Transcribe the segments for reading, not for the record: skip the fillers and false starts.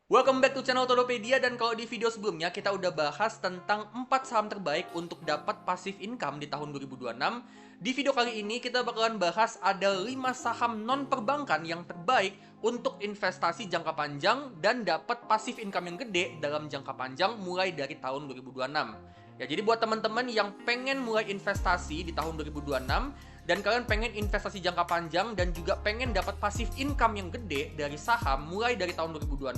Welcome back to channel Todopedia, dan kalau di video sebelumnya kita udah bahas tentang 4 saham terbaik untuk dapat passive income di tahun 2026. Di video kali ini kita bakalan bahas ada 5 saham non perbankan yang terbaik untuk investasi jangka panjang dan dapat passive income yang gede dalam jangka panjang mulai dari tahun 2026. Ya, jadi buat teman-teman yang pengen mulai investasi di tahun 2026 dan kalian pengen investasi jangka panjang dan juga pengen dapat passive income yang gede dari saham mulai dari tahun 2026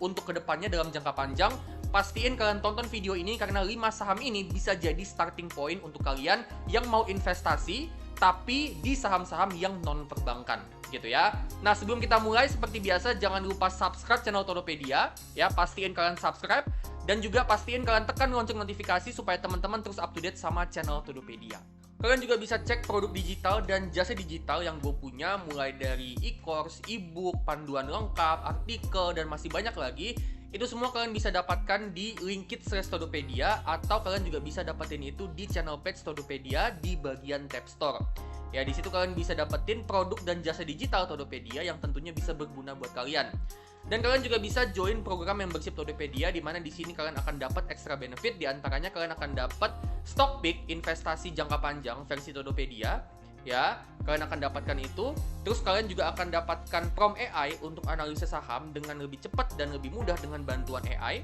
untuk kedepannya dalam jangka panjang, pastiin kalian tonton video ini karena 5 saham ini bisa jadi starting point untuk kalian yang mau investasi tapi di saham-saham yang non perbankan gitu ya. Nah, sebelum kita mulai seperti biasa jangan lupa subscribe channel Todopedia ya, pastiin kalian subscribe dan juga pastiin kalian tekan lonceng notifikasi supaya teman-teman terus up to date sama channel Todopedia. Kalian juga bisa cek produk digital dan jasa digital yang gue punya, mulai dari e-course, e-book, panduan lengkap, artikel, dan masih banyak lagi. Itu semua kalian bisa dapatkan di linkit/Todopedia, atau kalian juga bisa dapetin itu di channel page Todopedia di bagian tab store. Ya, di situ kalian bisa dapetin produk dan jasa digital Todopedia yang tentunya bisa berguna buat kalian. Dan kalian juga bisa join program membership Todopedia, di mana di sini kalian akan dapat extra benefit. Di antaranya kalian akan dapat stock pick investasi jangka panjang versi Todopedia, ya. Kalian akan dapatkan itu. Terus kalian juga akan dapatkan prompt AI untuk analisa saham dengan lebih cepat dan lebih mudah dengan bantuan AI.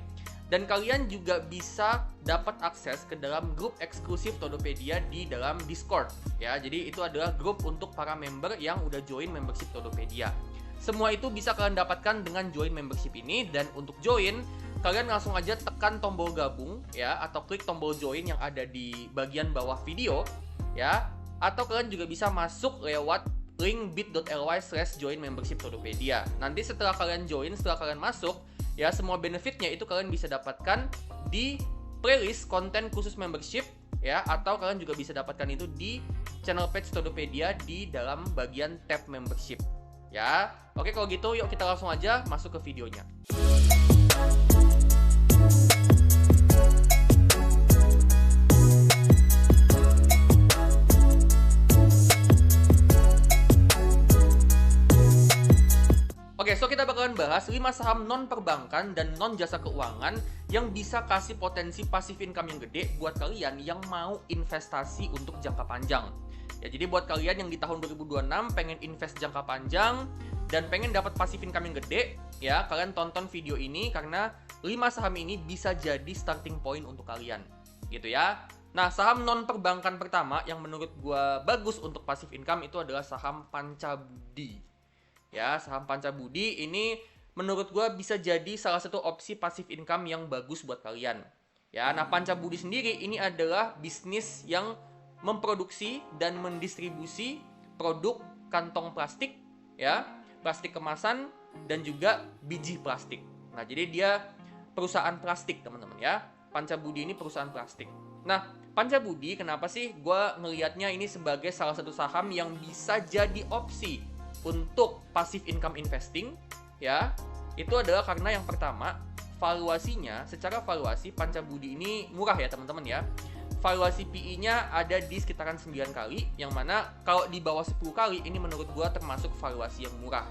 Dan kalian juga bisa dapat akses ke dalam grup eksklusif Todopedia di dalam Discord, ya. Jadi itu adalah grup untuk para member yang udah join membership Todopedia. Semua itu bisa kalian dapatkan dengan join membership ini. Dan untuk join, kalian langsung aja tekan tombol gabung ya, atau klik tombol join yang ada di bagian bawah video ya. Atau kalian juga bisa masuk lewat link bit.ly/join membership Todopedia. Nanti setelah kalian join, setelah kalian masuk ya, semua benefitnya itu kalian bisa dapatkan di playlist konten khusus membership ya, atau kalian juga bisa dapatkan itu di channel page Todopedia di dalam bagian tab membership. Ya, oke, kalau gitu yuk kita langsung aja masuk ke videonya. Oke, so kita bakalan bahas 5 saham non perbankan dan non jasa keuangan yang bisa kasih potensi passive income yang gede buat kalian yang mau investasi untuk jangka panjang. Ya, jadi buat kalian yang di tahun 2026 pengen invest jangka panjang dan pengen dapat passive income yang gede, ya, kalian tonton video ini karena 5 saham ini bisa jadi starting point untuk kalian, gitu ya. Nah, saham non perbankan pertama yang menurut gua bagus untuk passive income itu adalah saham Pancabudi. Ya, saham Pancabudi ini menurut gua bisa jadi salah satu opsi passive income yang bagus buat kalian. Ya, nah Pancabudi sendiri ini adalah bisnis yang memproduksi dan mendistribusi produk kantong plastik ya, plastik kemasan dan juga biji plastik. Nah, jadi dia perusahaan plastik, teman-teman ya. Pancabudi ini perusahaan plastik. Nah, Pancabudi kenapa sih gue ngelihatnya ini sebagai salah satu saham yang bisa jadi opsi untuk passive income investing ya? Itu adalah karena yang pertama, valuasinya, secara valuasi Pancabudi ini murah ya teman-teman ya. Valuasi PE-nya ada di sekitaran 9 kali, yang mana kalau di bawah 10 kali ini menurut gua termasuk valuasi yang murah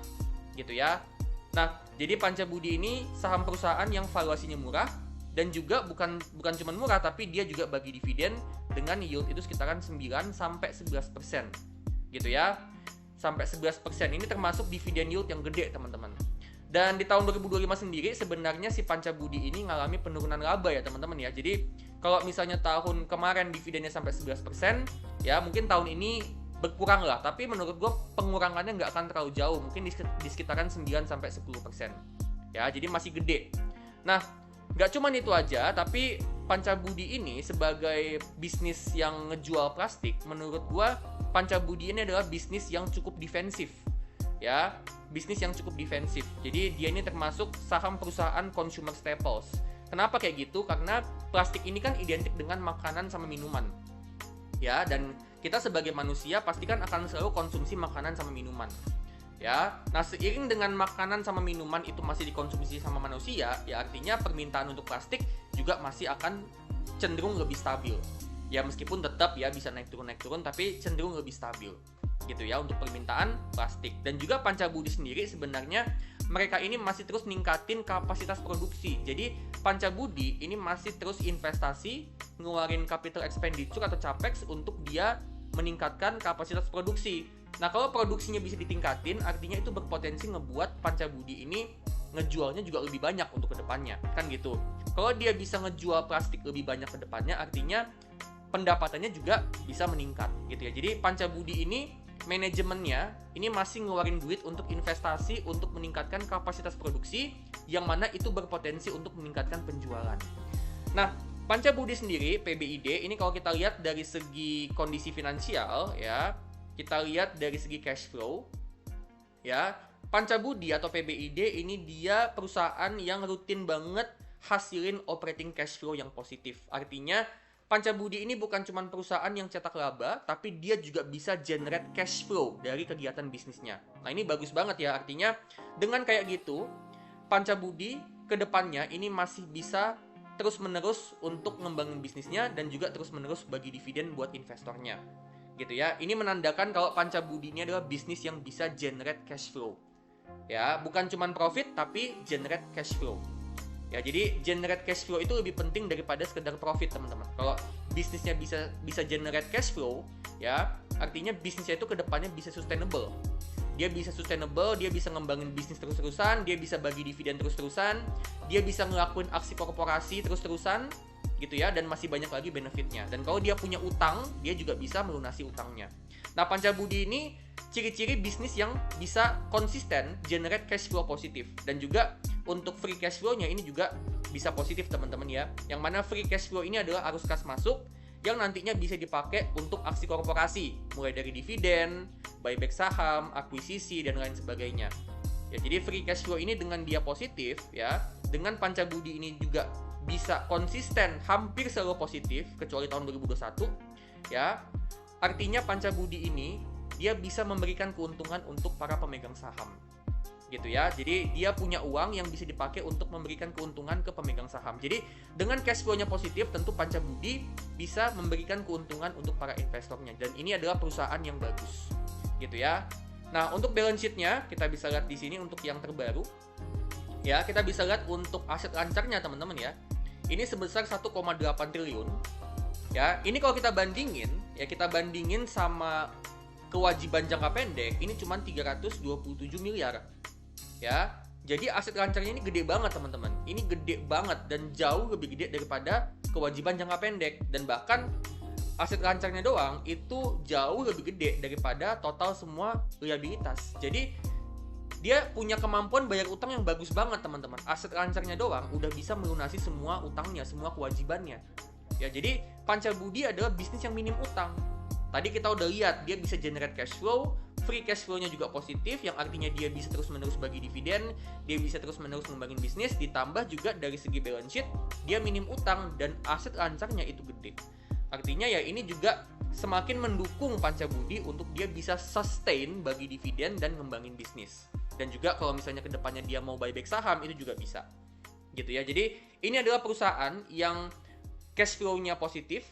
gitu ya. Nah, jadi Pancabudi ini saham perusahaan yang valuasinya murah dan juga bukan cuma murah, tapi dia juga bagi dividen dengan yield itu sekitaran 9-11% gitu ya. Sampai 11% ini termasuk dividen yield yang gede teman-teman. Dan di tahun 2025 sendiri sebenarnya si Pancabudi ini ngalami penurunan laba ya teman-teman ya. Jadi kalau misalnya tahun kemarin dividennya sampai 11%, ya mungkin tahun ini berkurang lah. Tapi menurut gue pengurangannya nggak akan terlalu jauh. Mungkin di sekitaran 9-10%. Ya, jadi masih gede. Nah, nggak cuma itu aja, tapi Pancabudi ini sebagai bisnis yang ngejual plastik, menurut gue Pancabudi ini adalah bisnis yang cukup defensif. Ya, bisnis yang cukup defensif. Jadi dia ini termasuk saham perusahaan consumer staples. Kenapa kayak gitu? Karena plastik ini kan identik dengan makanan sama minuman. Ya, dan kita sebagai manusia pasti kan akan selalu konsumsi makanan sama minuman. Ya, nah seiring dengan makanan sama minuman itu masih dikonsumsi sama manusia, ya artinya permintaan untuk plastik juga masih akan cenderung lebih stabil. Ya, meskipun tetap ya bisa naik turun, tapi cenderung lebih stabil. Gitu ya untuk permintaan plastik. Dan juga Pancabudi sendiri sebenarnya mereka ini masih terus ningkatin kapasitas produksi. Jadi Pancabudi ini masih terus investasi, ngeluarin capital expenditure atau capex untuk dia meningkatkan kapasitas produksi. Nah, kalau produksinya bisa ditingkatin, artinya itu berpotensi ngebuat Pancabudi ini ngejualnya juga lebih banyak untuk kedepannya, kan gitu. Kalau dia bisa ngejual plastik lebih banyak ke depannya, artinya pendapatannya juga bisa meningkat gitu ya. Jadi Pancabudi ini manajemennya ini masih ngeluarin duit untuk investasi untuk meningkatkan kapasitas produksi, yang mana itu berpotensi untuk meningkatkan penjualan. Nah, Pancabudi sendiri, PBID, ini kalau kita lihat dari segi kondisi finansial ya, kita lihat dari segi cash flow ya, Pancabudi atau PBID ini dia perusahaan yang rutin banget hasilin operating cash flow yang positif. Artinya Pancabudi ini bukan cuma perusahaan yang cetak laba, tapi dia juga bisa generate cash flow dari kegiatan bisnisnya. Nah, ini bagus banget ya, artinya dengan kayak gitu, Pancabudi ke depannya ini masih bisa terus-menerus untuk ngembangin bisnisnya dan juga terus-menerus bagi dividen buat investornya. Gitu ya. Ini menandakan kalau Pancabudi ini adalah bisnis yang bisa generate cash flow. Ya, bukan cuma profit tapi generate cash flow. Ya, jadi generate cash flow itu lebih penting daripada sekedar profit, teman-teman. Kalau bisnisnya bisa generate cash flow, ya, artinya bisnisnya itu ke depannya bisa sustainable. Dia bisa sustainable, dia bisa ngembangin bisnis terus-terusan, dia bisa bagi dividen terus-terusan, dia bisa ngelakuin aksi korporasi terus-terusan, gitu ya, dan masih banyak lagi benefitnya. Dan kalau dia punya utang, dia juga bisa melunasi utangnya. Nah, Pancabudi ini ciri-ciri bisnis yang bisa konsisten generate cash flow positif, dan juga untuk free cash flow-nya ini juga bisa positif, teman-teman ya. Yang mana free cash flow ini adalah arus kas masuk yang nantinya bisa dipakai untuk aksi korporasi, mulai dari dividen, buyback saham, akuisisi, dan lain sebagainya. Ya, jadi free cash flow ini dengan dia positif ya, dengan Pancabudi ini juga bisa konsisten hampir selalu positif kecuali tahun 2021 ya. Artinya Pancabudi ini dia bisa memberikan keuntungan untuk para pemegang saham. Gitu ya. Jadi dia punya uang yang bisa dipakai untuk memberikan keuntungan ke pemegang saham. Jadi dengan cash flow-nya positif, tentu Pancabudi bisa memberikan keuntungan untuk para investornya, dan ini adalah perusahaan yang bagus. Gitu ya. Nah, untuk balance sheet-nya kita bisa lihat di sini untuk yang terbaru. Ya, kita bisa lihat untuk aset lancarnya, teman-teman ya. Ini sebesar 1,8 triliun. Ya, ini kalau kita bandingin, ya kita bandingin sama kewajiban jangka pendek, ini cuma 327 miliar. Ya, jadi aset lancarnya ini gede banget, teman-teman. Ini gede banget dan jauh lebih gede daripada kewajiban jangka pendek, dan bahkan aset lancarnya doang itu jauh lebih gede daripada total semua liabilitas. Jadi dia punya kemampuan bayar utang yang bagus banget, teman-teman. Aset lancarnya doang udah bisa melunasi semua utangnya, semua kewajibannya. Ya, jadi Pancabudi adalah bisnis yang minim utang. Tadi kita udah lihat dia bisa generate cash flow, free cash flow-nya juga positif, yang artinya dia bisa terus-menerus bagi dividen, dia bisa terus-menerus ngembangin bisnis, ditambah juga dari segi balance sheet, dia minim utang dan aset lancarnya itu gede. Artinya ya ini juga semakin mendukung Pancabudi untuk dia bisa sustain bagi dividen dan ngembangin bisnis. Dan juga kalau misalnya kedepannya dia mau buyback saham, itu juga bisa. Gitu ya, jadi ini adalah perusahaan yang cash flow-nya positif,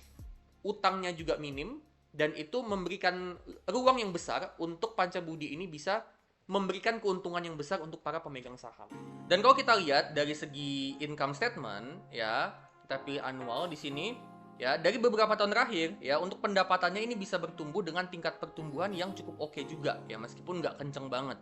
utangnya juga minim, dan itu memberikan ruang yang besar untuk Pancabudi ini bisa memberikan keuntungan yang besar untuk para pemegang saham. Dan kalau kita lihat dari segi income statement, ya kita pilih annual di sini, ya dari beberapa tahun terakhir, ya untuk pendapatannya ini bisa bertumbuh dengan tingkat pertumbuhan yang cukup oke juga, ya meskipun nggak kenceng banget.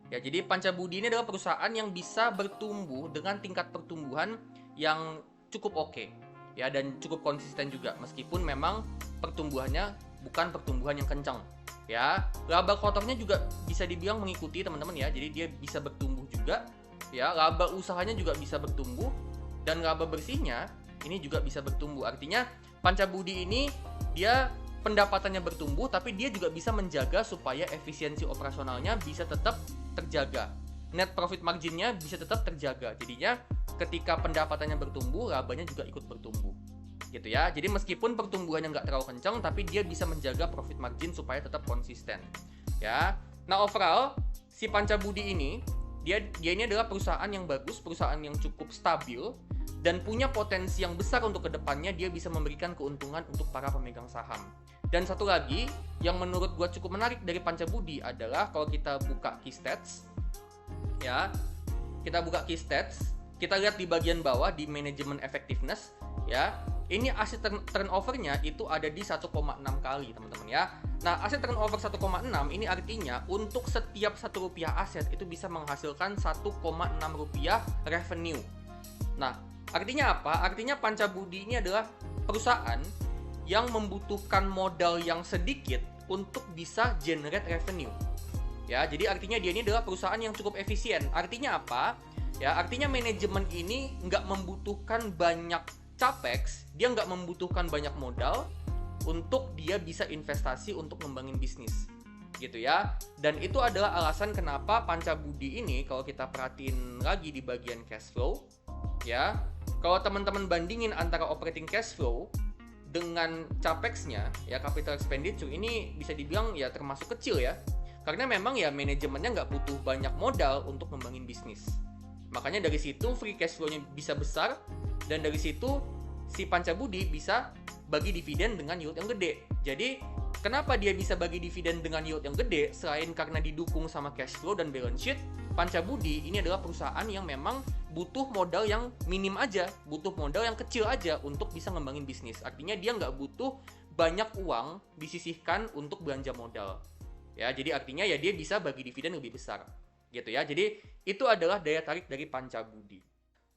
Ya, jadi Pancabudi ini adalah perusahaan yang bisa bertumbuh dengan tingkat pertumbuhan yang cukup oke, ya, dan cukup konsisten juga, meskipun memang pertumbuhannya bukan pertumbuhan yang kencang. Ya, laba kotornya juga bisa dibilang mengikuti, teman-teman ya. Jadi dia bisa bertumbuh juga, ya. Laba usahanya juga bisa bertumbuh, dan laba bersihnya ini juga bisa bertumbuh. Artinya Pancabudi ini dia pendapatannya bertumbuh, tapi dia juga bisa menjaga supaya efisiensi operasionalnya bisa tetap terjaga. Net profit marginnya bisa tetap terjaga. Jadinya ketika pendapatannya bertumbuh, labanya juga ikut bertumbuh. Gitu ya. Jadi meskipun pertumbuhannya nggak terlalu kencang, tapi dia bisa menjaga profit margin supaya tetap konsisten. Ya. Nah, overall si Pancabudi ini dia ini adalah perusahaan yang bagus, perusahaan yang cukup stabil, dan punya potensi yang besar untuk kedepannya dia bisa memberikan keuntungan untuk para pemegang saham. Dan satu lagi yang menurut gua cukup menarik dari Pancabudi adalah kalau kita buka key stats, ya kita buka key stats, kita lihat di bagian bawah di manajemen effectiveness ya. Ini aset turnover-nya itu ada di 1,6 kali, teman-teman ya. Nah, aset turnover 1,6 ini artinya untuk setiap 1 rupiah aset itu bisa menghasilkan 1,6 rupiah revenue. Nah, artinya apa? Artinya Pancabudi ini adalah perusahaan yang membutuhkan modal yang sedikit untuk bisa generate revenue. Ya, jadi artinya dia ini adalah perusahaan yang cukup efisien. Artinya apa? Ya, artinya manajemen ini nggak membutuhkan banyak capex, dia nggak membutuhkan banyak modal untuk dia bisa investasi untuk ngembangin bisnis, gitu ya. Dan itu adalah alasan kenapa Pancabudi ini, kalau kita perhatiin lagi di bagian cash flow, ya, kalau teman-teman bandingin antara operating cash flow dengan capexnya, ya capital expenditure ini bisa dibilang ya termasuk kecil ya, karena memang ya manajemennya nggak butuh banyak modal untuk ngembangin bisnis. Makanya dari situ free cash flow-nya bisa besar, dan dari situ si Pancabudi bisa bagi dividen dengan yield yang gede. Jadi kenapa dia bisa bagi dividen dengan yield yang gede? Selain karena didukung sama cash flow dan balance sheet, Pancabudi ini adalah perusahaan yang memang butuh modal yang minim aja, butuh modal yang kecil aja untuk bisa ngembangin bisnis. Artinya dia nggak butuh banyak uang disisihkan untuk belanja modal. Ya, jadi artinya ya dia bisa bagi dividen lebih besar. Gitu ya. Jadi itu adalah daya tarik dari Pancabudi.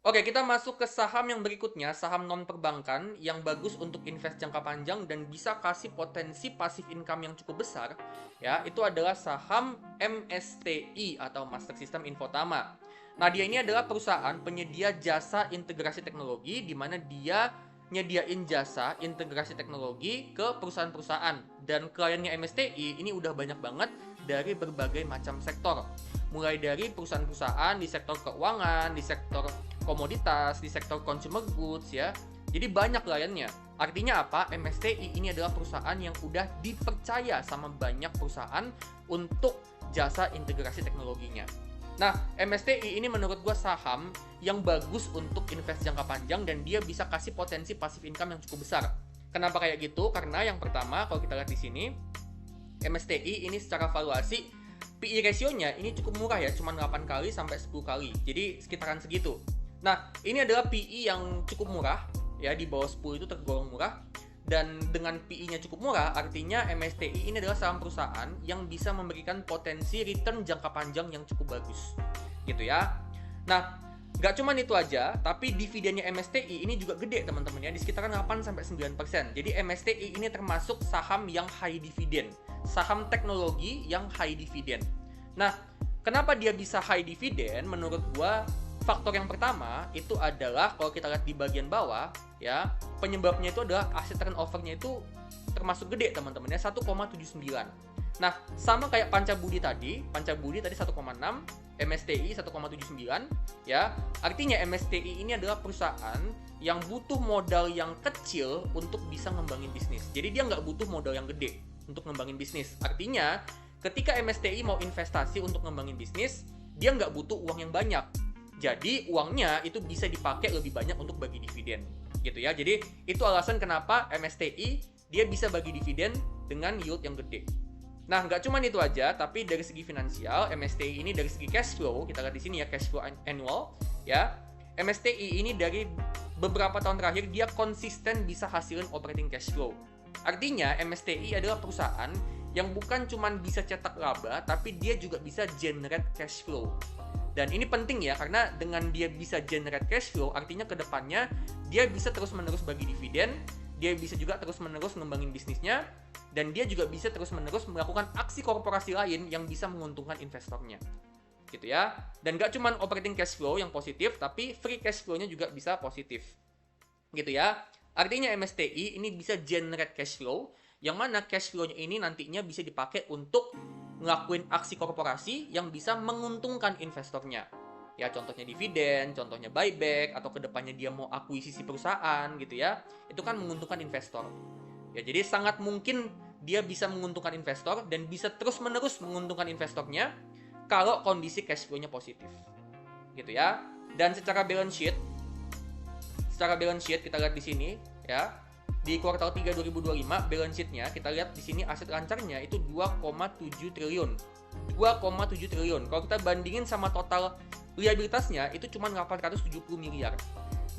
Oke, kita masuk ke saham yang berikutnya, saham non perbankan yang bagus untuk invest jangka panjang dan bisa kasih potensi passive income yang cukup besar. Ya, itu adalah saham MSTI atau Master System Infotama. Nah, dia ini adalah perusahaan penyedia jasa integrasi teknologi di mana dia nyediain jasa integrasi teknologi ke perusahaan-perusahaan, dan kliennya MSTI ini udah banyak banget dari berbagai macam sektor. Mulai dari perusahaan-perusahaan di sektor keuangan, di sektor komoditas, di sektor consumer goods ya. Jadi banyak kliennya. Artinya apa? MSTI ini adalah perusahaan yang udah dipercaya sama banyak perusahaan untuk jasa integrasi teknologinya. Nah, MSTI ini menurut gue saham yang bagus untuk invest jangka panjang dan dia bisa kasih potensi passive income yang cukup besar. Kenapa kayak gitu? Karena yang pertama, kalau kita lihat di sini, MSTI ini secara valuasi PE ratio-nya ini cukup murah ya, cuma 8 kali sampai 10 kali. Jadi sekitaran segitu. Nah, ini adalah PE yang cukup murah ya, di bawah 10 itu tergolong murah. Dan dengan PE-nya cukup murah, artinya MSTI ini adalah saham perusahaan yang bisa memberikan potensi return jangka panjang yang cukup bagus. Gitu ya. Nah, nggak cuma itu aja, tapi dividennya MSTI ini juga gede teman-teman ya, di sekitaran 8-9%. Jadi MSTI ini termasuk saham yang high dividend, saham teknologi yang high dividend. Nah, kenapa dia bisa high dividend? Menurut gua faktor yang pertama itu adalah kalau kita lihat di bagian bawah ya, penyebabnya itu adalah aset turnover-nya itu termasuk gede teman-teman ya, 1,79. Nah, sama kayak Pancabudi tadi 1,6, MSTI 1,79 ya. Artinya MSTI ini adalah perusahaan yang butuh modal yang kecil untuk bisa ngembangin bisnis. Jadi dia nggak butuh modal yang gede untuk ngembangin bisnis. Artinya ketika MSTI mau investasi untuk ngembangin bisnis, dia nggak butuh uang yang banyak. Jadi uangnya itu bisa dipakai lebih banyak untuk bagi dividen, gitu ya. Jadi itu alasan kenapa MSTI dia bisa bagi dividen dengan yield yang gede. Nah, nggak cuma itu aja, tapi dari segi finansial, MSTI ini dari segi cash flow, kita lihat di sini ya, cash flow annual, ya. MSTI ini dari beberapa tahun terakhir dia konsisten bisa hasilin operating cash flow. Artinya MSTI adalah perusahaan yang bukan cuma bisa cetak laba, tapi dia juga bisa generate cash flow. Dan ini penting ya, karena dengan dia bisa generate cash flow, artinya ke depannya dia bisa terus-menerus bagi dividen, dia bisa juga terus-menerus ngembangin bisnisnya, dan dia juga bisa terus-menerus melakukan aksi korporasi lain yang bisa menguntungkan investornya. Gitu ya. Dan gak cuma operating cash flow yang positif, tapi free cash flow-nya juga bisa positif. Gitu ya. Artinya MSTI ini bisa generate cash flow, yang mana cash flow-nya ini nantinya bisa dipakai untuk ngelakuin aksi korporasi yang bisa menguntungkan investornya. Ya, contohnya dividen, contohnya buyback, atau kedepannya dia mau akuisisi perusahaan gitu ya. Itu kan menguntungkan investor. Ya, jadi sangat mungkin dia bisa menguntungkan investor dan bisa terus-menerus menguntungkan investornya kalau kondisi cash flow-nya positif. Gitu ya. Dan secara balance sheet kita lihat di sini ya. Di kuartal 3 2025 balance sheet-nya kita lihat di sini aset lancarnya itu 2,7 triliun 2,7 triliun. Kalau kita bandingin sama total liabilitasnya itu cuma 870 miliar.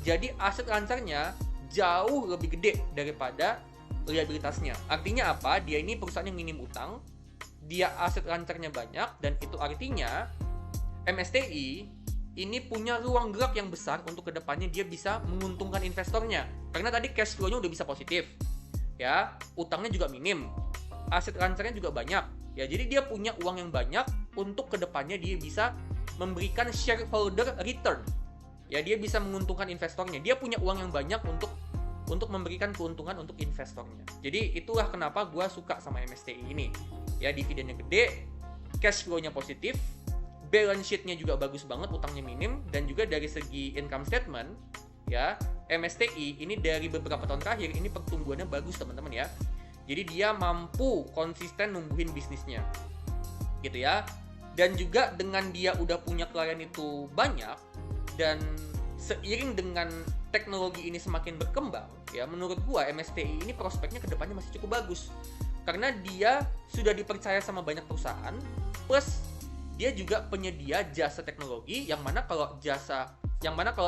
Jadi aset lancarnya jauh lebih gede daripada liabilitasnya. Artinya apa? Dia ini perusahaan yang minim utang, dia aset lancarnya banyak, dan itu artinya MSTI ini punya ruang gerak yang besar untuk kedepannya dia bisa menguntungkan investornya. Karena tadi cash flow-nya udah bisa positif, ya, utangnya juga minim, aset lancarnya juga banyak, ya. Jadi dia punya uang yang banyak untuk kedepannya dia bisa memberikan shareholder return, ya. Dia bisa menguntungkan investornya. Dia punya uang yang banyak untuk memberikan keuntungan untuk investornya. Jadi itulah kenapa gue suka sama MSTI ini. Ya, dividennya gede, cash flow-nya positif, balance sheet-nya juga bagus banget, utangnya minim, dan juga dari segi income statement, ya, MSTI ini dari beberapa tahun terakhir ini pertumbuhannya bagus, teman-teman, ya. Jadi dia mampu konsisten numbuhin bisnisnya, gitu ya. Dan juga dengan dia udah punya klien itu banyak, dan seiring dengan teknologi ini semakin berkembang, ya, menurut gua MSTI ini prospeknya ke depannya masih cukup bagus. Karena dia sudah dipercaya sama banyak perusahaan, plus dia juga penyedia jasa teknologi yang mana kalau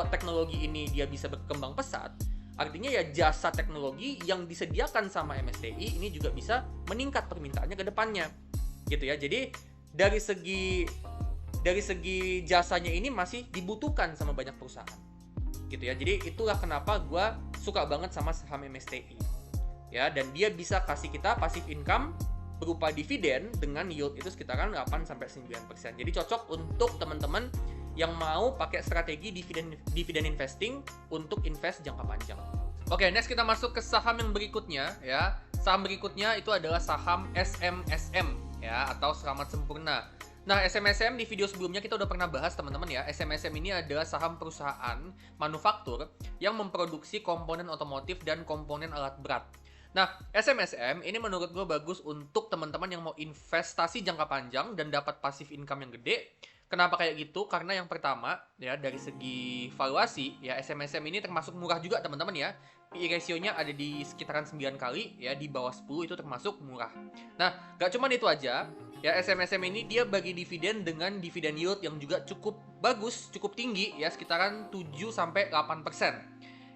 teknologi ini dia bisa berkembang pesat, artinya ya jasa teknologi yang disediakan sama MSTI ini juga bisa meningkat permintaannya ke depannya. Gitu ya. Jadi dari segi jasanya ini masih dibutuhkan sama banyak perusahaan. Gitu ya. Jadi itulah kenapa gue suka banget sama saham MSTI, ya. Dan dia bisa kasih kita passive income berupa dividen dengan yield itu sekitaran 8-9%. Jadi cocok untuk teman-teman yang mau pakai strategi dividen investing untuk invest jangka panjang. Oke, next kita masuk ke saham yang berikutnya, ya. Saham berikutnya itu adalah saham SMSM, ya, atau Selamat Sempurna. Nah, SMSM di video sebelumnya kita udah pernah bahas, teman-teman, ya. SMSM ini adalah saham perusahaan manufaktur yang memproduksi komponen otomotif dan komponen alat berat. Nah, SMSM ini menurut gue bagus untuk teman-teman yang mau investasi jangka panjang dan dapat passive income yang gede. Kenapa kayak gitu? Karena yang pertama, ya, dari segi valuasi, ya, SMSM ini termasuk murah juga, teman-teman, ya. PE ratio-nya ada di sekitaran 9 kali, ya, di bawah 10 itu termasuk murah. Nah, gak cuma itu aja. Ya, SMSM ini dia bagi dividen dengan dividen yield yang juga cukup bagus, cukup tinggi, ya, sekitaran 7-8%.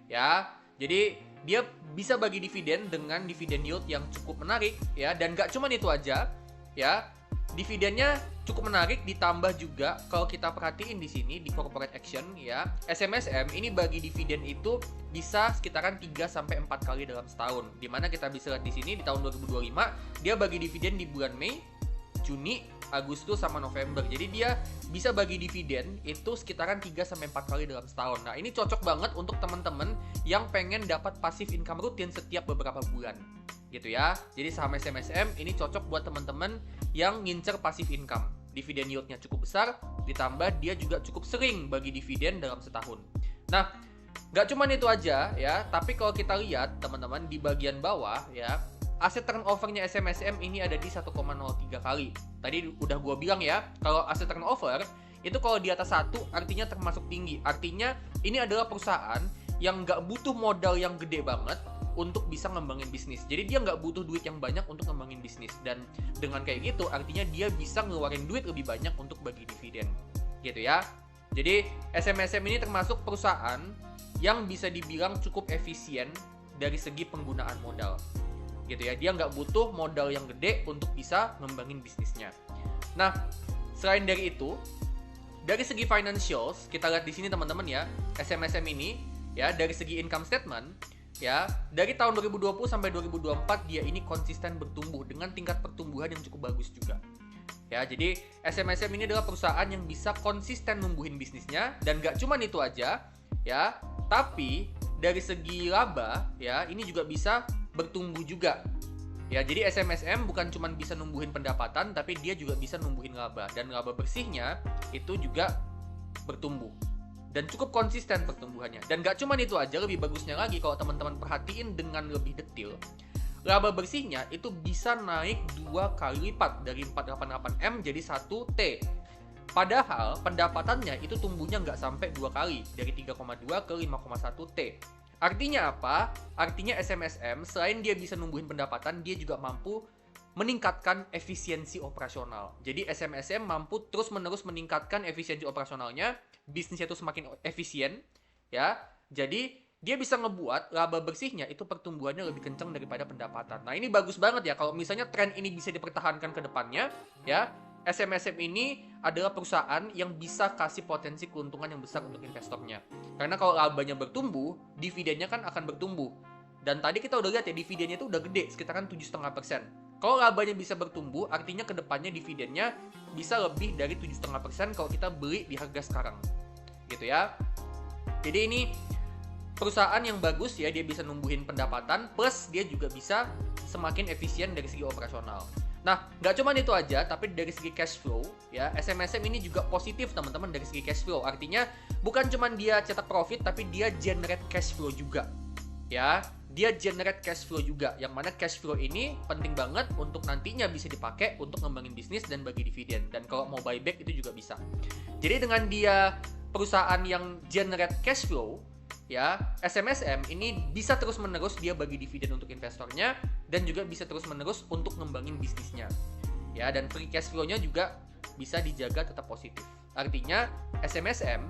Ya, jadi dia bisa bagi dividen dengan dividen yield yang cukup menarik, ya. Dan gak cuma itu aja, ya. Dividennya cukup menarik, ditambah juga kalau kita perhatiin di sini di corporate action, ya, SMSM ini bagi dividen itu bisa sekitaran 3-4 kali dalam setahun. Dimana kita bisa lihat di sini di tahun 2025 dia bagi dividen di bulan Mei, Juni, Agustus sama November. Jadi dia bisa bagi dividen itu sekitaran 3-4 kali dalam setahun. Nah, ini cocok banget untuk teman-teman yang pengen dapat passive income rutin setiap beberapa bulan. Gitu ya. Jadi saham SMSM ini cocok buat teman-teman yang ngincer passive income. Dividen yield-nya cukup besar, ditambah dia juga cukup sering bagi dividen dalam setahun. Nah, gak cuma itu aja, ya, tapi kalau kita lihat teman-teman di bagian bawah, ya, aset turnover-nya SMSM ini ada di 1,03 kali. Tadi udah gue bilang, ya, kalau aset turnover itu kalau di atas 1 artinya termasuk tinggi. Artinya ini adalah perusahaan yang gak butuh modal yang gede banget untuk bisa ngembangin bisnis. Jadi dia nggak butuh duit yang banyak untuk ngembangin bisnis. Dan dengan kayak gitu artinya dia bisa ngeluarin duit lebih banyak untuk bagi dividen. Gitu ya. Jadi SMSM ini termasuk perusahaan yang bisa dibilang cukup efisien dari segi penggunaan modal. Gitu ya. Dia nggak butuh modal yang gede untuk bisa ngembangin bisnisnya. Nah, selain dari itu, dari segi financials, kita lihat di sini teman-teman, ya, SMSM ini, ya, dari segi income statement, ya, dari tahun 2020 sampai 2024 dia ini konsisten bertumbuh dengan tingkat pertumbuhan yang cukup bagus juga. Ya, jadi SMSM ini adalah perusahaan yang bisa konsisten numbuhin bisnisnya, dan gak cuma itu aja, ya, tapi dari segi laba, ya, ini juga bisa bertumbuh juga. Ya, jadi SMSM bukan cuma bisa numbuhin pendapatan, tapi dia juga bisa numbuhin laba, dan laba bersihnya itu juga bertumbuh. Dan cukup konsisten pertumbuhannya. Dan gak cuma itu aja, lebih bagusnya lagi kalau teman-teman perhatiin dengan lebih detail, laba bersihnya itu bisa naik 2 kali lipat dari 488M jadi 1T. Padahal pendapatannya itu tumbuhnya nggak sampai 2 kali, dari 3,2 ke 5,1T. Artinya apa? Artinya SMSM selain dia bisa numbuhin pendapatan, dia juga mampu meningkatkan efisiensi operasional. Jadi SMSM mampu terus-menerus meningkatkan efisiensi operasionalnya, bisnisnya itu semakin efisien, ya. Jadi dia bisa ngebuat laba bersihnya itu pertumbuhannya lebih kencang daripada pendapatan. Nah, ini bagus banget ya kalau misalnya tren ini bisa dipertahankan ke depannya, ya. SMSM ini adalah perusahaan yang bisa kasih potensi keuntungan yang besar untuk investornya. Karena kalau labanya bertumbuh, dividennya kan akan bertumbuh. Dan tadi kita udah lihat ya, dividennya itu udah gede, sekitaran 7,5%. Kalau labanya bisa bertumbuh, artinya kedepannya dividennya bisa lebih dari 7,5% kalau kita beli di harga sekarang. Gitu ya. Jadi ini perusahaan yang bagus ya, dia bisa numbuhin pendapatan, plus dia juga bisa semakin efisien dari segi operasional. Nah, nggak cuma itu aja, tapi dari segi cash flow, ya, SMSM ini juga positif teman-teman dari segi cash flow. Artinya, bukan cuma dia cetak profit, tapi dia generate cash flow juga. Ya, dia generate cash flow juga. Yang mana cash flow ini penting banget untuk nantinya bisa dipakai untuk ngembangin bisnis dan bagi dividen. Dan kalau mau buyback itu juga bisa. Jadi dengan dia perusahaan yang generate cash flow, ya, SMSM ini bisa terus-menerus dia bagi dividen untuk investornya dan juga bisa terus-menerus untuk ngembangin bisnisnya. Ya, dan free cash flow-nya juga bisa dijaga tetap positif. Artinya SMSM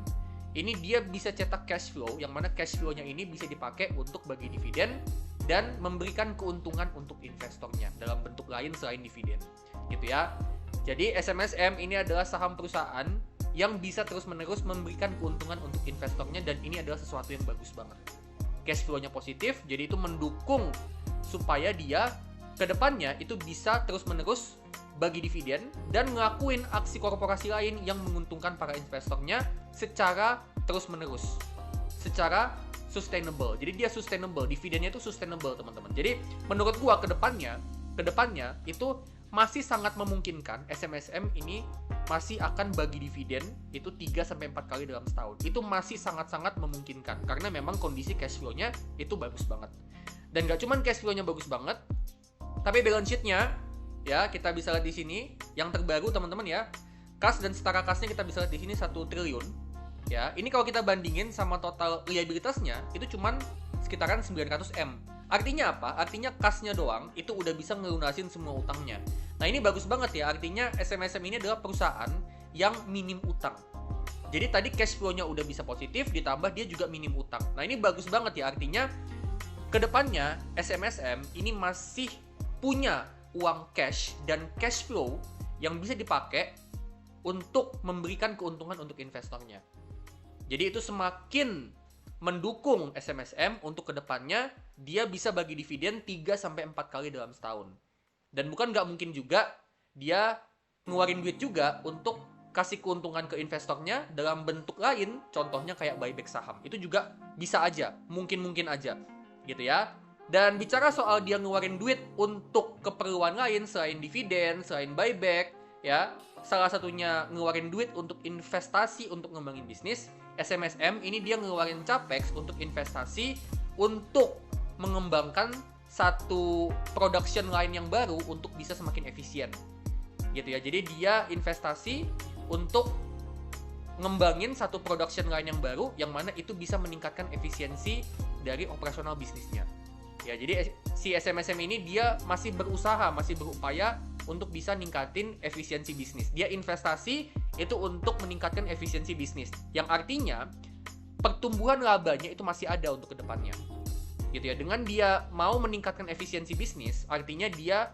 ini dia bisa cetak cash flow yang mana cash flow-nya ini bisa dipakai untuk bagi dividen dan memberikan keuntungan untuk investornya dalam bentuk lain selain dividen. Gitu ya. Jadi SMSM ini adalah saham perusahaan yang bisa terus-menerus memberikan keuntungan untuk investornya dan ini adalah sesuatu yang bagus banget. Cash flow-nya positif, jadi itu mendukung supaya dia ke depannya itu bisa terus-menerus bagi dividen dan ngelakuin aksi korporasi lain yang menguntungkan para investornya secara terus-menerus, secara sustainable. Jadi dia sustainable, dividennya itu sustainable teman-teman. Jadi menurut gua ke depannya itu masih sangat memungkinkan SMSM ini masih akan bagi dividen itu 3-4 kali dalam setahun. Itu masih sangat-sangat memungkinkan karena memang kondisi cash flow-nya itu bagus banget. Dan gak cuman cash flow-nya bagus banget, tapi balance sheet-nya ya kita bisa lihat di sini yang terbaru teman-teman ya. Kas dan setara kasnya kita bisa lihat di sini 1 triliun. Ya, ini kalau kita bandingin sama total liabilitasnya itu cuman sekitaran 900 M. Artinya apa? Artinya kasnya doang itu udah bisa ngelunasin semua utangnya. Nah, ini bagus banget ya. Artinya SMSM ini adalah perusahaan yang minim utang. Jadi tadi cash flow-nya udah bisa positif, ditambah dia juga minim utang. Nah, ini bagus banget ya. Artinya kedepannya SMSM ini masih punya uang cash dan cash flow yang bisa dipakai untuk memberikan keuntungan untuk investornya. Jadi itu semakin mendukung SMSM untuk kedepannya dia bisa bagi dividen 3-4 kali dalam setahun. Dan bukan nggak mungkin juga dia ngeluarin duit juga untuk kasih keuntungan ke investornya dalam bentuk lain, contohnya kayak buyback saham. Itu juga bisa aja, mungkin aja gitu ya. Dan bicara soal dia ngeluarin duit untuk keperluan lain selain dividen, selain buyback, ya, salah satunya ngeluarin duit untuk investasi untuk ngembangin bisnis. SMSM ini dia ngeluarin capex untuk investasi untuk mengembangkan satu production line yang baru untuk bisa semakin efisien. Gitu ya. Jadi dia investasi untuk ngembangin satu production line yang baru yang mana itu bisa meningkatkan efisiensi dari operasional bisnisnya. Ya, jadi si SMSM ini dia masih berusaha, masih berupaya untuk bisa ningkatin efisiensi bisnis. Dia investasi itu untuk meningkatkan efisiensi bisnis. Yang artinya pertumbuhan labanya itu masih ada untuk kedepannya. Gitu ya. Dengan dia mau meningkatkan efisiensi bisnis, artinya dia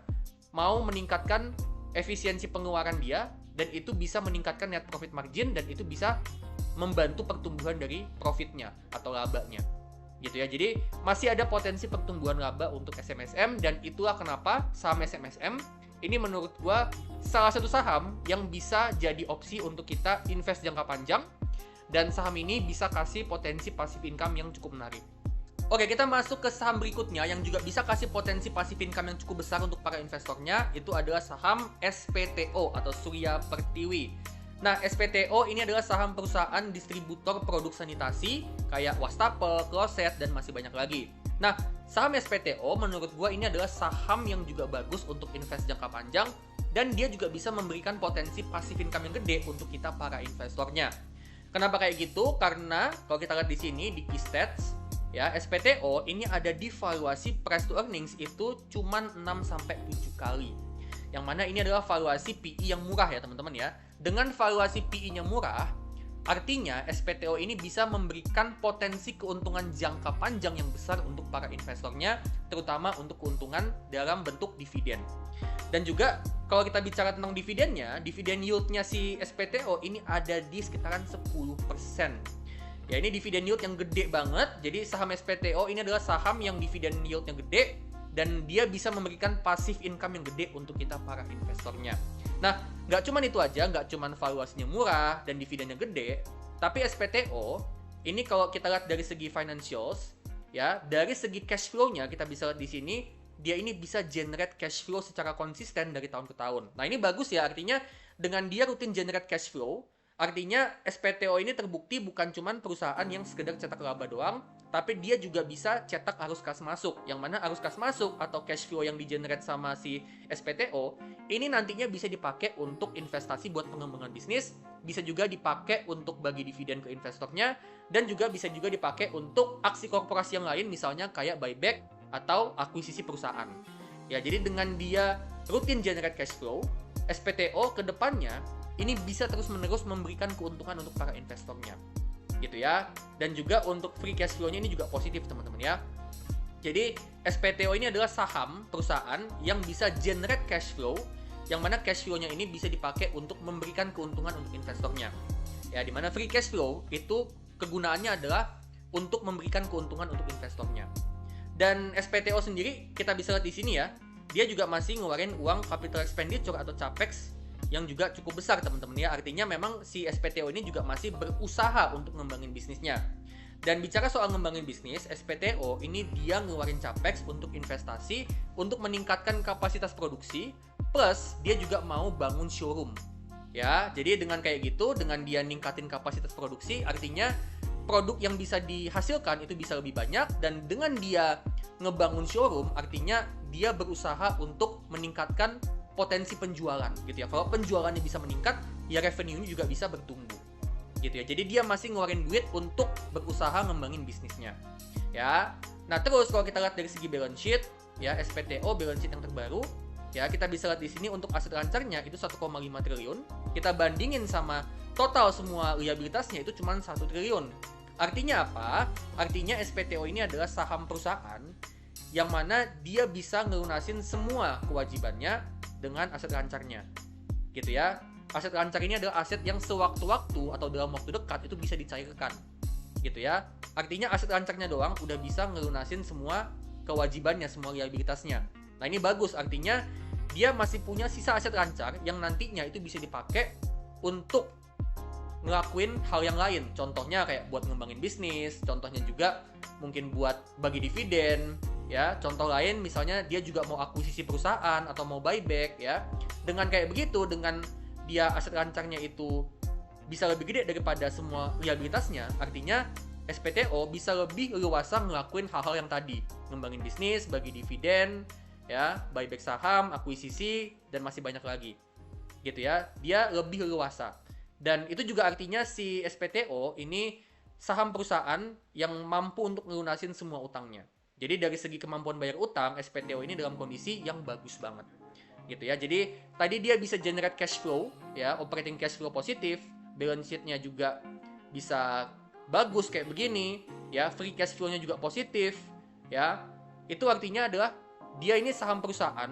mau meningkatkan efisiensi pengeluaran dia dan itu bisa meningkatkan net profit margin dan itu bisa membantu pertumbuhan dari profitnya atau labanya. Gitu ya. Jadi masih ada potensi pertumbuhan laba untuk SMSM dan itulah kenapa saham SMSM ini menurut gua salah satu saham yang bisa jadi opsi untuk kita invest jangka panjang dan saham ini bisa kasih potensi passive income yang cukup menarik. Oke, kita masuk ke saham berikutnya yang juga bisa kasih potensi passive income yang cukup besar untuk para investornya. Itu adalah saham SPTO atau Surya Pertiwi. Nah, SPTO ini adalah saham perusahaan distributor produk sanitasi kayak wastafel, kloset, dan masih banyak lagi. Nah, saham SPTO menurut gue ini adalah saham yang juga bagus untuk invest jangka panjang dan dia juga bisa memberikan potensi passive income yang gede untuk kita para investornya. Kenapa kayak gitu? Karena kalau kita lihat di sini di key stats, ya, SPTO ini ada di valuasi price to earnings itu cuman 6-7 kali. Yang mana ini adalah valuasi PE yang murah ya teman-teman ya. Dengan valuasi PE-nya murah, artinya SPTO ini bisa memberikan potensi keuntungan jangka panjang yang besar untuk para investornya, terutama untuk keuntungan dalam bentuk dividen. Dan juga kalau kita bicara tentang dividennya, dividen yield-nya si SPTO ini ada di sekitaran 10%. Ya, ini dividen yield yang gede banget. Jadi saham SPTO ini adalah saham yang dividen yield-nya gede dan dia bisa memberikan passive income yang gede untuk kita para investornya. Nah, nggak cuma itu aja, nggak cuma valuasinya murah dan dividennya gede, tapi SPTO ini kalau kita lihat dari segi financials, ya, dari segi cash flow-nya kita bisa lihat di sini, dia ini bisa generate cash flow secara konsisten dari tahun ke tahun. Nah, ini bagus ya, artinya dengan dia rutin generate cash flow, artinya SPTO ini terbukti bukan cuma perusahaan yang sekedar cetak laba doang, tapi dia juga bisa cetak arus kas masuk. Yang mana arus kas masuk atau cash flow yang di-generate sama si SPTO, ini nantinya bisa dipakai untuk investasi buat pengembangan bisnis, bisa juga dipakai untuk bagi dividen ke investornya, dan juga bisa juga dipakai untuk aksi korporasi yang lain, misalnya kayak buyback atau akuisisi perusahaan. Ya, jadi dengan dia rutin generate cash flow, SPTO ke depannya ini bisa terus-menerus memberikan keuntungan untuk para investornya, gitu ya. Dan juga untuk free cash flow-nya ini juga positif, teman-teman ya. Jadi SPTO ini adalah saham perusahaan yang bisa generate cash flow, yang mana cash flow-nya ini bisa dipakai untuk memberikan keuntungan untuk investornya. Ya, di mana free cash flow itu kegunaannya adalah untuk memberikan keuntungan untuk investornya. Dan SPTO sendiri kita bisa lihat di sini ya, dia juga masih ngeluarin uang capital expenditure atau capex yang juga cukup besar, teman-teman ya. Artinya memang si SPTO ini juga masih berusaha untuk ngembangin bisnisnya. Dan bicara soal ngembangin bisnis, SPTO ini dia ngeluarin capex untuk investasi, untuk meningkatkan kapasitas produksi, plus dia juga mau bangun showroom. Ya, jadi dengan kayak gitu, dengan dia ningkatin kapasitas produksi, artinya produk yang bisa dihasilkan itu bisa lebih banyak, dan dengan dia ngebangun showroom, artinya dia berusaha untuk meningkatkan potensi penjualan gitu ya. Kalau penjualannya bisa meningkat, ya revenue-nya juga bisa bertumbuh gitu ya. Jadi dia masih ngeluarin duit untuk berusaha ngembangin bisnisnya ya. Nah, terus kalau kita lihat dari segi balance sheet ya, SPTO balance sheet yang terbaru ya, kita bisa lihat di sini untuk aset lancarnya itu 1,5 triliun. Kita bandingin sama total semua liabilitasnya itu cuma 1 triliun. Artinya apa? Artinya SPTO ini adalah saham perusahaan yang mana dia bisa ngelunasin semua kewajibannya dengan aset lancarnya, gitu ya. Aset lancar ini adalah aset yang sewaktu-waktu atau dalam waktu dekat itu bisa dicairkan, gitu ya. Artinya aset lancarnya doang udah bisa ngelunasin semua kewajibannya, semua liabilitasnya. Nah, ini bagus, artinya dia masih punya sisa aset lancar yang nantinya itu bisa dipakai untuk ngelakuin hal yang lain. Contohnya kayak buat ngembangin bisnis, contohnya juga mungkin buat bagi dividen. Ya, contoh lain misalnya dia juga mau akuisisi perusahaan atau mau buyback ya. Dengan kayak begitu, dengan dia aset lancarnya itu bisa lebih gede daripada semua liabilitasnya, artinya SPTO bisa lebih leluasa ngelakuin hal-hal yang tadi, ngembangin bisnis, bagi dividen, ya, buyback saham, akuisisi, dan masih banyak lagi. Gitu ya, dia lebih leluasa. Dan itu juga artinya si SPTO ini saham perusahaan yang mampu untuk ngelunasin semua utangnya. Jadi dari segi kemampuan bayar utang, SPTO ini dalam kondisi yang bagus banget, gitu ya. Jadi tadi dia bisa generate cash flow, ya, operating cash flow positif, balance sheet-nya juga bisa bagus kayak begini, ya, free cash flow-nya juga positif, ya. Itu artinya adalah dia ini saham perusahaan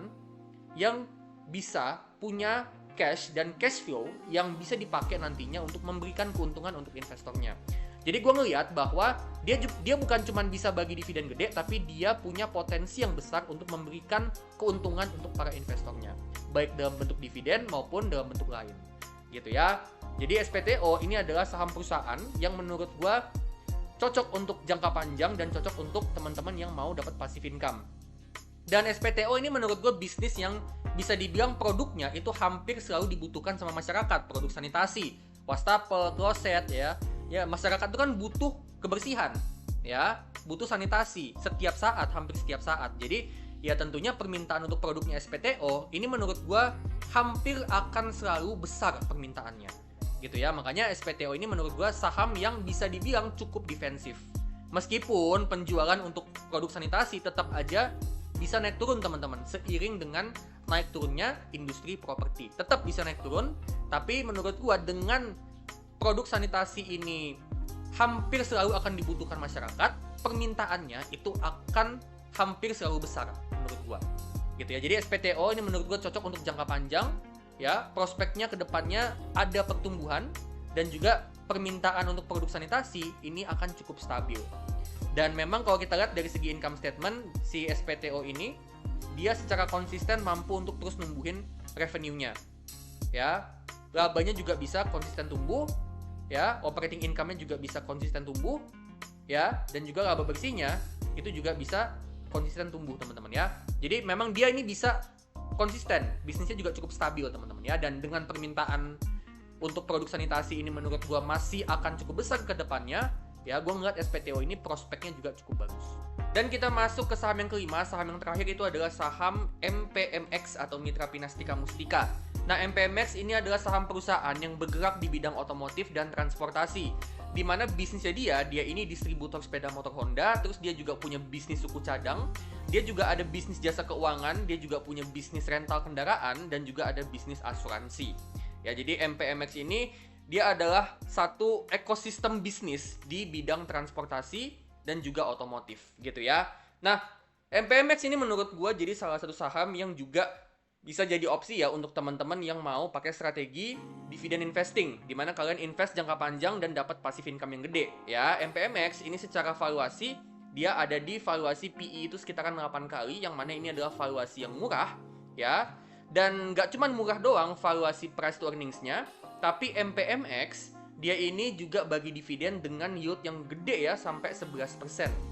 yang bisa punya cash dan cash flow yang bisa dipakai nantinya untuk memberikan keuntungan untuk investornya. Jadi gue ngelihat bahwa dia bukan cuma bisa bagi dividen gede, tapi dia punya potensi yang besar untuk memberikan keuntungan untuk para investornya, baik dalam bentuk dividen maupun dalam bentuk lain, gitu ya. Jadi SPTO ini adalah saham perusahaan yang menurut gue cocok untuk jangka panjang dan cocok untuk teman-teman yang mau dapat passive income. Dan SPTO ini menurut gue bisnis yang bisa dibilang produknya itu hampir selalu dibutuhkan sama masyarakat, produk sanitasi, wastafel, kloset, ya. Ya, masyarakat itu kan butuh kebersihan, ya, butuh sanitasi setiap saat, hampir setiap saat. Jadi, ya tentunya permintaan untuk produknya SPTO ini menurut gua hampir akan selalu besar permintaannya, gitu ya. Makanya SPTO ini menurut gua saham yang bisa dibilang cukup defensif. Meskipun penjualan untuk produk sanitasi tetap aja bisa naik turun, teman-teman, seiring dengan naik turunnya industri properti. Tetap bisa naik turun, tapi menurut gua dengan produk sanitasi ini hampir selalu akan dibutuhkan masyarakat, permintaannya itu akan hampir selalu besar menurut gua. Gitu ya. Jadi SPTO ini menurut gua cocok untuk jangka panjang, ya. Prospeknya ke depannya ada pertumbuhan dan juga permintaan untuk produk sanitasi ini akan cukup stabil. Dan memang kalau kita lihat dari segi income statement, si SPTO ini dia secara konsisten mampu untuk terus numbuhin revenue-nya. Ya, labanya juga bisa konsisten tumbuh, ya, operating income-nya juga bisa konsisten tumbuh, ya, dan juga laba bersihnya itu juga bisa konsisten tumbuh, teman-teman ya. Jadi memang dia ini bisa konsisten, bisnisnya juga cukup stabil, teman-teman ya, dan dengan permintaan untuk produk sanitasi ini menurut gua masih akan cukup besar ke depannya. Ya, gue ngeliat SPTO ini prospeknya juga cukup bagus. Dan kita masuk ke saham yang kelima. Saham yang terakhir itu adalah saham MPMX atau Mitra Pinastika Mustika. Nah, MPMX ini adalah saham perusahaan yang bergerak di bidang otomotif dan transportasi, di mana bisnisnya dia ini distributor sepeda motor Honda, terus dia juga punya bisnis suku cadang, dia juga ada bisnis jasa keuangan, dia juga punya bisnis rental kendaraan, dan juga ada bisnis asuransi. Ya, jadi MPMX ini dia adalah satu ekosistem bisnis di bidang transportasi dan juga otomotif gitu ya. Nah, MPMX ini menurut gue jadi salah satu saham yang juga bisa jadi opsi ya untuk teman-teman yang mau pakai strategi dividen investing, di mana kalian invest jangka panjang dan dapat passive income yang gede ya. MPMX ini secara valuasi dia ada di valuasi PE itu sekitaran 8 kali, yang mana ini adalah valuasi yang murah ya. Dan nggak cuma murah doang valuasi price to earnings-nya, tapi MPMX dia ini juga bagi dividen dengan yield yang gede ya, sampai 11%,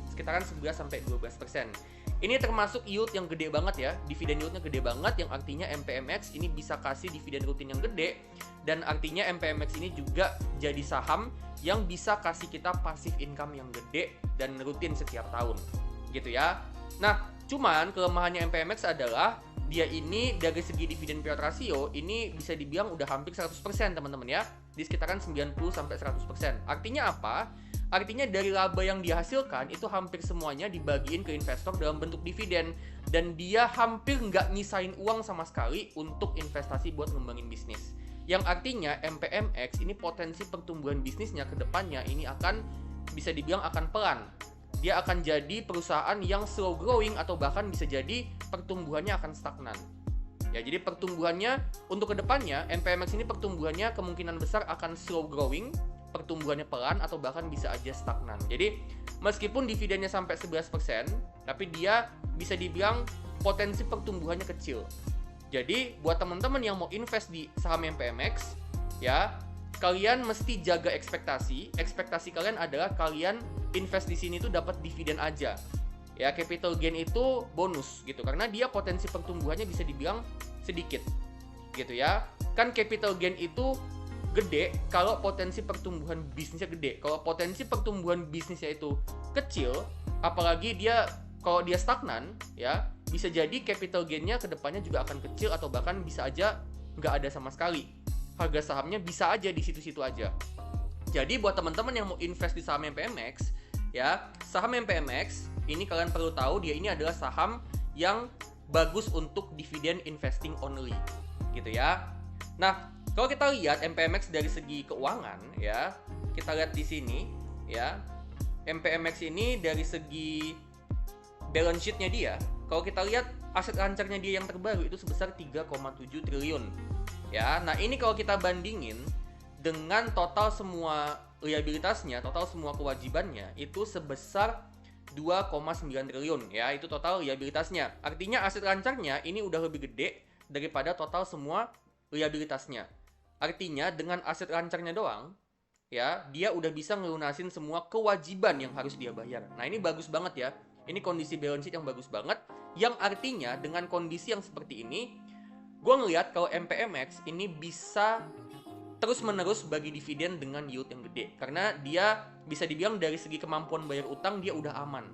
sekitaran 11-12%. Ini termasuk yield yang gede banget ya, dividen yieldnya gede banget, yang artinya MPMX ini bisa kasih dividen rutin yang gede, dan artinya MPMX ini juga jadi saham yang bisa kasih kita passive income yang gede dan rutin setiap tahun gitu ya. Nah, cuman kelemahannya MPMX adalah dia ini dari segi dividen payout ratio ini bisa dibilang udah hampir 100% teman-teman ya, di sekitaran 90-100%. Artinya apa? Artinya dari laba yang dihasilkan itu hampir semuanya dibagiin ke investor dalam bentuk dividen, dan dia hampir nggak nyisain uang sama sekali untuk investasi buat ngembangin bisnis. Yang artinya MPMX ini potensi pertumbuhan bisnisnya ke depannya ini akan bisa dibilang akan pelan. Dia akan jadi perusahaan yang slow growing, atau bahkan bisa jadi pertumbuhannya akan stagnan. Ya, jadi pertumbuhannya untuk kedepannya MPMX ini pertumbuhannya kemungkinan besar akan slow growing, pertumbuhannya pelan, atau bahkan bisa aja stagnan. Jadi meskipun dividennya sampai 11%, tapi dia bisa dibilang potensi pertumbuhannya kecil. Jadi buat teman-teman yang mau invest di saham MPMX, ya, kalian mesti jaga ekspektasi. Ekspektasi kalian adalah kalian invest di sini tuh dapat dividen aja. Ya, capital gain itu bonus gitu, karena dia potensi pertumbuhannya bisa dibilang sedikit. Gitu ya. Kan capital gain itu gede kalau potensi pertumbuhan bisnisnya gede. Kalau potensi pertumbuhan bisnisnya itu kecil, apalagi dia kalau dia stagnan, ya, bisa jadi capital gain-nya ke depannya juga akan kecil, atau bahkan bisa aja nggak ada sama sekali. Harga sahamnya bisa aja di situ-situ aja. Jadi buat teman-teman yang mau invest di saham MPMX, ya, saham MPMX ini kalian perlu tahu dia ini adalah saham yang bagus untuk dividen investing only, gitu ya. Nah, kalau kita lihat MPMX dari segi keuangan, ya, kita lihat di sini, ya, MPMX ini dari segi balance sheet-nya dia, kalau kita lihat aset lancarnya dia yang terbaru itu sebesar 3,7 triliun. Ya, nah ini kalau kita bandingin dengan total semua liabilitasnya, total semua kewajibannya itu sebesar 2,9 triliun, ya, itu total liabilitasnya. Artinya aset lancarnya ini udah lebih gede daripada total semua liabilitasnya. Artinya dengan aset lancarnya doang, ya, dia udah bisa ngelunasin semua kewajiban yang harus dia bayar. Nah, ini bagus banget ya. Ini kondisi balance sheet yang bagus banget, yang artinya dengan kondisi yang seperti ini, gue ngelihat kalau MPMX ini bisa terus-menerus bagi dividen dengan yield yang gede, karena dia bisa dibilang dari segi kemampuan bayar utang dia udah aman,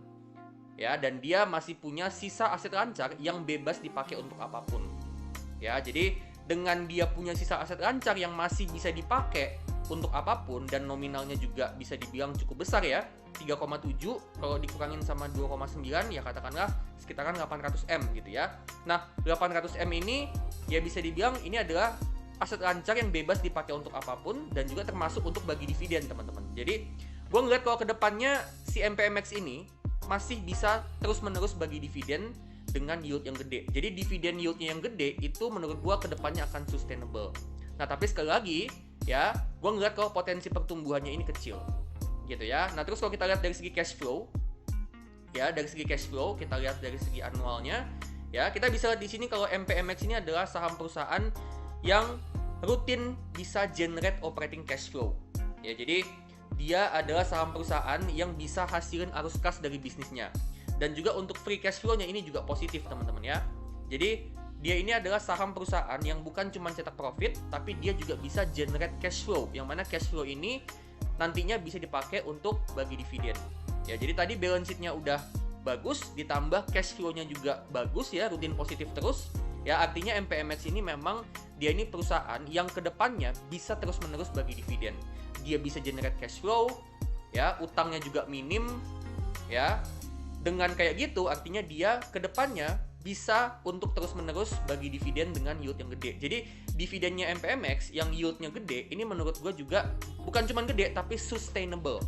ya, dan dia masih punya sisa aset lancar yang bebas dipakai untuk apapun, ya. Jadi dengan dia punya sisa aset lancar yang masih bisa dipakai untuk apapun dan nominalnya juga bisa dibilang cukup besar ya. 3,7 kalau dikurangin sama 2,9 ya katakanlah sekitaran 800M gitu ya. Nah, 800M ini ya bisa dibilang ini adalah aset lancar yang bebas dipakai untuk apapun dan juga termasuk untuk bagi dividen, teman-teman. Jadi, gue ngeliat kalau kedepannya si MPMX ini masih bisa terus-menerus bagi dividen dengan yield yang gede. Jadi, dividen yieldnya yang gede itu menurut gue kedepannya akan sustainable. Nah, tapi sekali lagi ya, gue ngeliat kalau potensi pertumbuhannya ini kecil gitu ya. Nah, terus kalau kita lihat dari segi cash flow ya, dari segi cash flow kita lihat dari segi annualnya ya, kita bisa lihat di sini kalau MPMX ini adalah saham perusahaan yang rutin bisa generate operating cash flow ya. Jadi dia adalah saham perusahaan yang bisa hasilin arus kas dari bisnisnya, dan juga untuk free cash flow-nya ini juga positif, teman-teman ya. Jadi dia ini adalah saham perusahaan yang bukan cuma cetak profit, tapi dia juga bisa generate cash flow, yang mana cash flow ini nantinya bisa dipakai untuk bagi dividen ya. Jadi tadi balance sheet-nya udah bagus, ditambah cash flow-nya juga bagus ya, rutin positif terus ya. Artinya MPMX ini memang dia ini perusahaan yang kedepannya bisa terus-menerus bagi dividen. Dia bisa generate cash flow ya, utangnya juga minim ya. Dengan kayak gitu artinya dia kedepannya bisa untuk terus-menerus bagi dividen dengan yield yang gede. Jadi dividennya MPMX yang yieldnya gede ini menurut gue juga bukan cuma gede tapi sustainable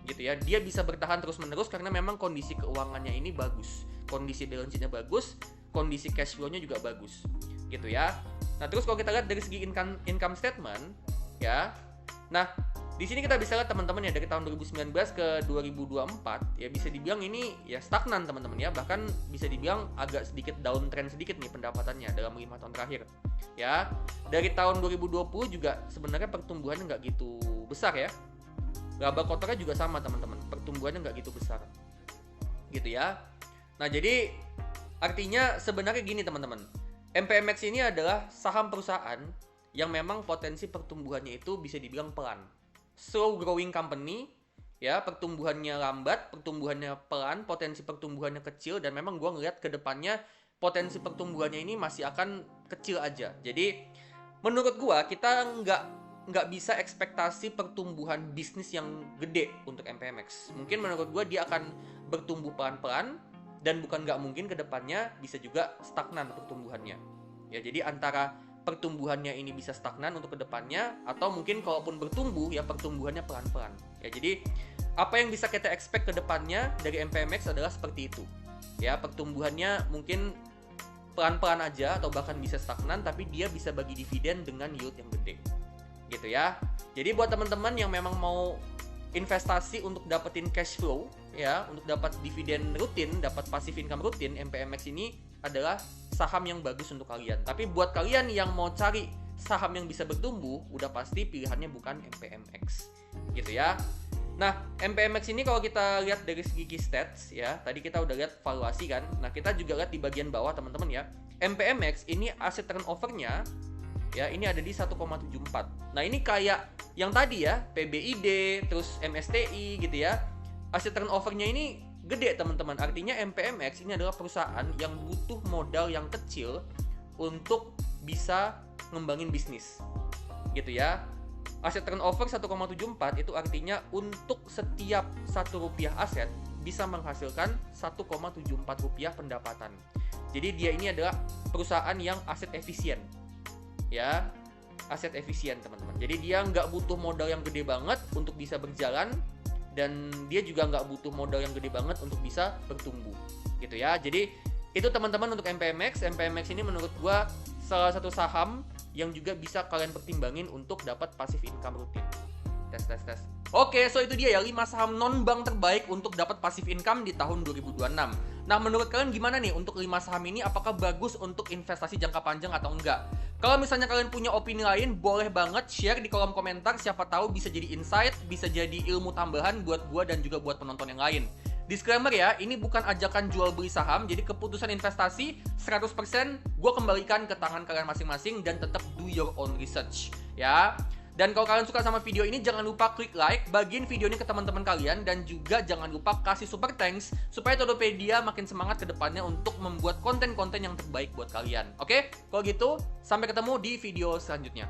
gitu ya. Dia bisa bertahan terus-menerus karena memang kondisi keuangannya ini bagus, kondisi balance sheet-nya bagus, kondisi cash flow-nya juga bagus gitu ya. Nah, terus kalau kita lihat dari segi income statement ya. Nah, di sini kita bisa lihat teman-teman ya, dari tahun 2019 ke 2024 ya bisa dibilang ini ya stagnan, teman-teman ya. Bahkan bisa dibilang agak sedikit downtrend sedikit nih pendapatannya dalam 5 tahun terakhir. Ya, dari tahun 2020 juga sebenarnya pertumbuhannya nggak gitu besar ya. Laba kotornya juga sama, teman-teman. Pertumbuhannya nggak gitu besar. Gitu ya. Nah, jadi artinya sebenarnya gini, teman-teman. MPMX ini adalah saham perusahaan yang memang potensi pertumbuhannya itu bisa dibilang pelan. Slow growing company ya, pertumbuhannya lambat, pertumbuhannya pelan, potensi pertumbuhannya kecil, dan memang gue ngeliat ke depannya potensi pertumbuhannya ini masih akan kecil aja. Jadi menurut gue kita nggak bisa ekspektasi pertumbuhan bisnis yang gede untuk MPMX. Mungkin menurut gue dia akan bertumbuh pelan-pelan, dan bukan nggak mungkin ke depannya bisa juga stagnan pertumbuhannya. Ya, jadi antara pertumbuhannya ini bisa stagnan untuk kedepannya, atau mungkin kalaupun bertumbuh ya pertumbuhannya pelan-pelan ya. Jadi apa yang bisa kita expect kedepannya dari MPMX adalah seperti itu ya, pertumbuhannya mungkin pelan-pelan aja atau bahkan bisa stagnan, tapi dia bisa bagi dividen dengan yield yang gede gitu ya. Jadi buat teman-teman yang memang mau investasi untuk dapetin cash flow ya, untuk dapat dividen rutin, dapat passive income rutin, MPMX ini adalah saham yang bagus untuk kalian. Tapi buat kalian yang mau cari saham yang bisa bertumbuh, udah pasti pilihannya bukan MPMX gitu ya. Nah, MPMX ini kalau kita lihat dari segi key stats ya, tadi kita udah lihat valuasi kan. Nah, kita juga lihat di bagian bawah, teman-teman ya. MPMX ini asset turnover-nya ya, ini ada di 1,74. Nah, ini kayak yang tadi ya, PBID, terus MSTI gitu ya. Asset turnover-nya ini gede, teman-teman. Artinya MPMX ini adalah perusahaan yang butuh modal yang kecil untuk bisa ngembangin bisnis gitu ya. Aset turnover 1,74 itu artinya untuk setiap 1 rupiah aset bisa menghasilkan 1,74 rupiah pendapatan. Jadi dia ini adalah perusahaan yang aset efisien ya, aset efisien, teman-teman. Jadi dia nggak butuh modal yang gede banget untuk bisa berjalan, dan dia juga nggak butuh modal yang gede banget untuk bisa bertumbuh gitu ya. Jadi itu teman-teman untuk MPMX. MPMX ini menurut gua salah satu saham yang juga bisa kalian pertimbangin untuk dapat passive income rutin. Tes. Oke, so itu dia ya 5 saham non-bank terbaik untuk dapat passive income di tahun 2026. Nah, menurut kalian gimana nih untuk 5 saham ini? Apakah bagus untuk investasi jangka panjang atau enggak? Kalau misalnya kalian punya opini lain, boleh banget share di kolom komentar. Siapa tahu bisa jadi insight, bisa jadi ilmu tambahan buat gua dan juga buat penonton yang lain. Disclaimer ya, ini bukan ajakan jual beli saham, jadi keputusan investasi 100% gua kembalikan ke tangan kalian masing-masing, dan tetap do your own research ya. Dan kalau kalian suka sama video ini, jangan lupa klik like, bagiin video ini ke teman-teman kalian, dan juga jangan lupa kasih super thanks supaya Todopedia makin semangat ke depannya untuk membuat konten-konten yang terbaik buat kalian. Oke? Kalau gitu, sampai ketemu di video selanjutnya.